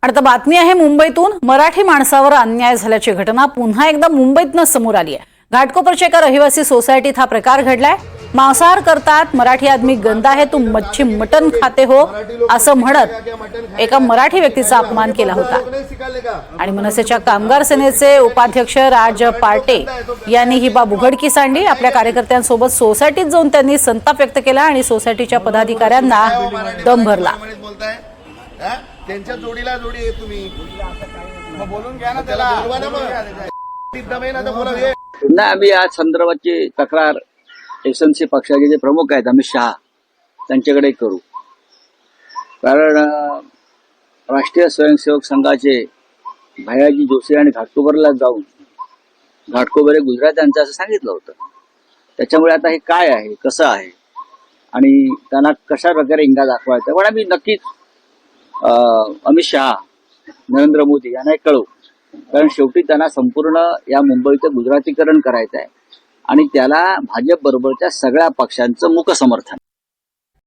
आता बातमी आहे मुंबईतून। मराठी माणसावर अन्याय झाल्याची घटना पुन्हा एकदा मुंबईतनं समोर आली आहे। घाटकोपरच्या एका रहिवासी सोसायटीत हा प्रकार घडलाय। मांसाहार करतात, मराठी आदमी गंदा है, तुम मच्छी मटन खाते हो असं म्हणत एका मराठी व्यक्तीचा अपमान केला होता। आणि मनसेच्या कामगार सेनेचे उपाध्यक्ष राज पार्टे यांनी ही बाब उघडकीस आणली। आपल्या कार्यकर्त्यांसोबत सोसायटीत जाऊन त्यांनी संताप व्यक्त केला आणि सोसायटीच्या पदाधिकाऱ्यांना दम भरला। त्यांच्या जोडीला जोडी आहे, तुम्ही बोलून घ्या ना त्याला, बोलवा ना मग। पुन्हा आम्ही या संदर्भाची तक्रार एसएनसी पक्षाचे जे प्रमुख आहेत अमित शहा त्यांच्याकडे करू। कारण राष्ट्रीय स्वयंसेवक संघाचे भैयाजी जोशी आणि घाटकोपरला जाऊन घाटकोपर हे गुजरात्यांचं असं सांगितलं होतं। त्याच्यामुळे आता हे काय आहे, कसं आहे आणि त्यांना कशा प्रकारे इंगा दाखवायचा, पण आम्ही नक्कीच अमित शहा नरेंद्र मोदी यांना कळवू। कारण शेवटी त्यांना संपूर्ण या मुंबईचं गुजरातीकरण करायचं आहे आणि त्याला भाजप बरोबरच्या सगळ्या पक्षांचं मूक समर्थन।